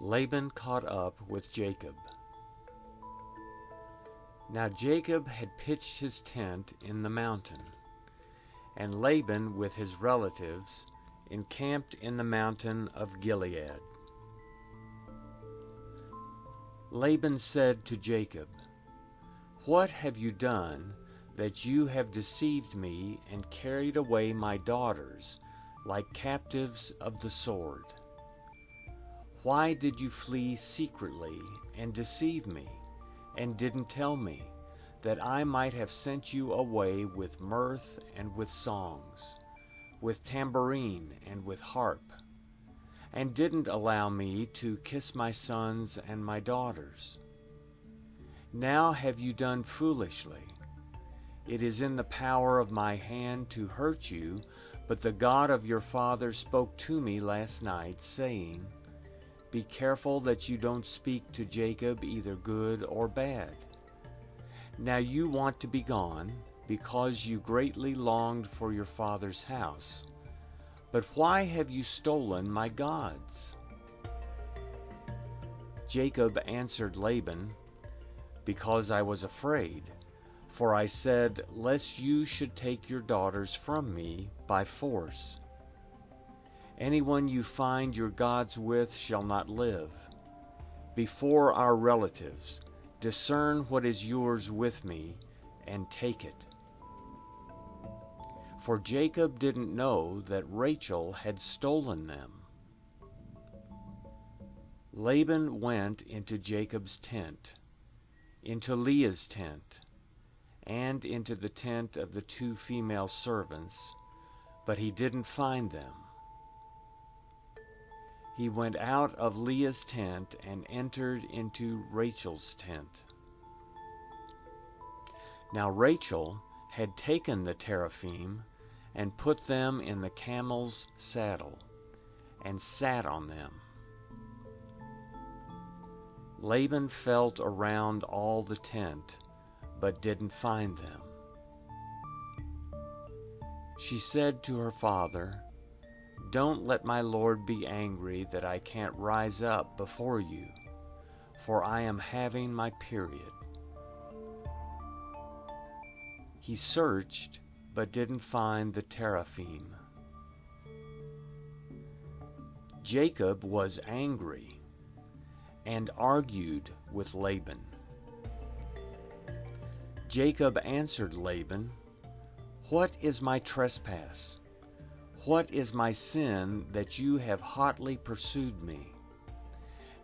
Laban caught up with Jacob. Now Jacob had pitched his tent in the mountain, and Laban with his relatives encamped in the mountain of Gilead. Laban said to Jacob, "What have you done that you have deceived me and carried away my daughters like captives of the sword? Why did you flee secretly and deceive me, and didn't tell me, that I might have sent you away with mirth and with songs, with tambourine and with harp, and didn't allow me to kiss my sons and my daughters? Now have you done foolishly. It is in the power of my hand to hurt you, but the God of your father spoke to me last night, saying, 'Be careful that you don't speak to Jacob either good or bad.' Now you want to be gone, because you greatly longed for your father's house. But why have you stolen my gods?" Jacob answered Laban, "Because I was afraid, for I said, 'Lest you should take your daughters from me by force.' Anyone you find your gods with shall not live. Before our relatives, discern what is yours with me, and take it." For Jacob didn't know that Rachel had stolen them. Laban went into Jacob's tent, into Leah's tent, and into the tent of the 2 female servants, but he didn't find them. He went out of Leah's tent and entered into Rachel's tent. Now Rachel had taken the teraphim and put them in the camel's saddle, and sat on them. Laban felt around all the tent, but didn't find them. She said to her father, "Don't let my lord be angry that I can't rise up before you, for I am having my period." He searched, but didn't find the teraphim. Jacob was angry and argued with Laban. Jacob answered Laban, "What is my trespass? What is my sin that you have hotly pursued me?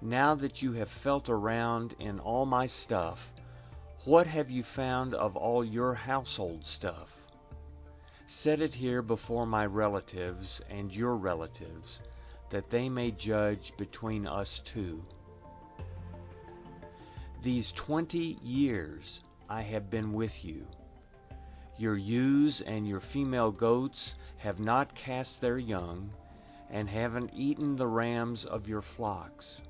Now that you have felt around in all my stuff, what have you found of all your household stuff? Set it here before my relatives and your relatives, that they may judge between us two. These 20 years I have been with you. Your ewes and your female goats have not cast their young, and haven't eaten the rams of your flocks.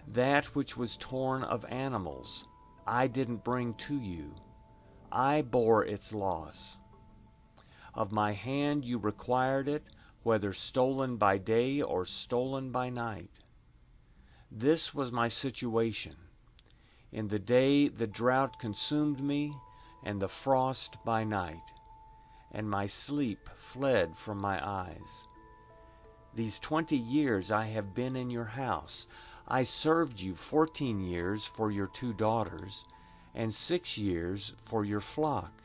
That which was torn of animals I didn't bring to you. I bore its loss. Of my hand you required it, whether stolen by day or stolen by night. This was my situation. In the day the drought consumed me, and the frost by night, and my sleep fled from my eyes. These 20 years I have been in your house. I served you 14 years for your 2 daughters, and 6 years for your flock,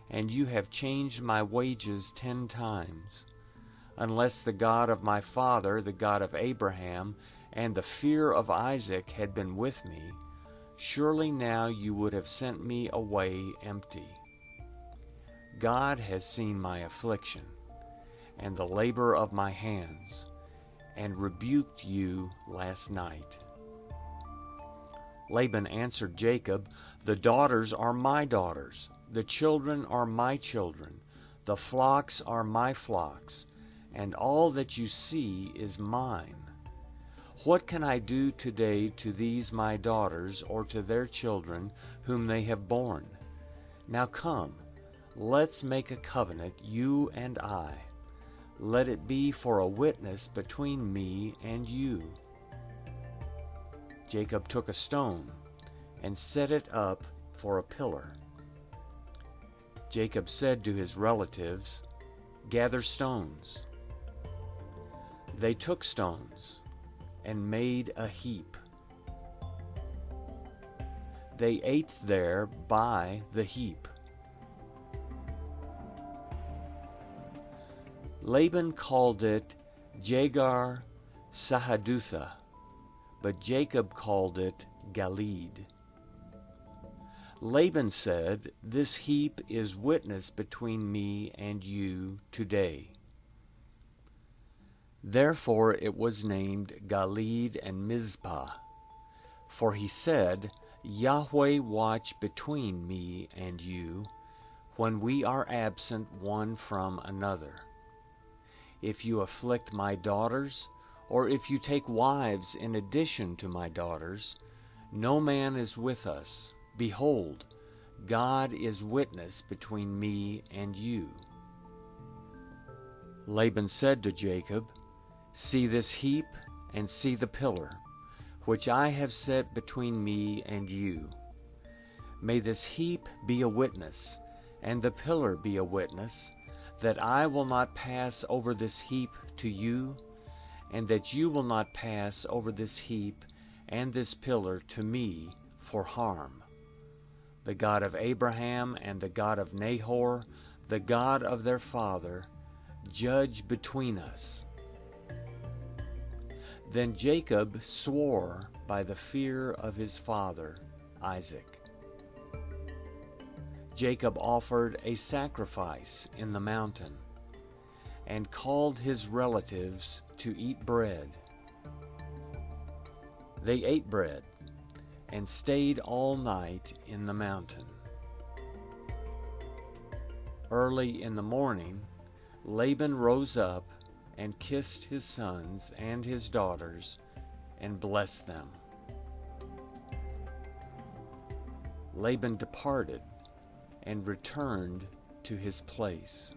and you have changed my wages 10 times. Unless the God of my father, the God of Abraham, and the fear of Isaac had been with me, surely now you would have sent me away empty. God has seen my affliction and the labor of my hands, and rebuked you last night." Laban answered Jacob, "The daughters are my daughters, the children are my children, the flocks are my flocks, and all that you see is mine. What can I do today to these my daughters, or to their children whom they have borne? Now come, let's make a covenant, you and I. Let it be for a witness between me and you." Jacob took a stone and set it up for a pillar. Jacob said to his relatives, "Gather stones." They took stones and made a heap. They ate there by the heap. Laban called it Jegar Sahadutha, but Jacob called it Galeed. Laban said, "This heap is witness between me and you today." Therefore it was named Galeed and Mizpah, for he said, "Yahweh watch between me and you when we are absent one from another. If you afflict my daughters, or if you take wives in addition to my daughters, no man is with us. Behold, God is witness between me and you." Laban said to Jacob, "See this heap and see the pillar, which I have set between me and you. May this heap be a witness, and the pillar be a witness, that I will not pass over this heap to you, and that you will not pass over this heap and this pillar to me for harm. The God of Abraham and the God of Nahor, the God of their father, judge between us." Then Jacob swore by the fear of his father Isaac. Jacob offered a sacrifice in the mountain, and called his relatives to eat bread. They ate bread, and stayed all night in the mountain. Early in the morning, Laban rose up and kissed his sons and his daughters, and blessed them. Laban departed and returned to his place.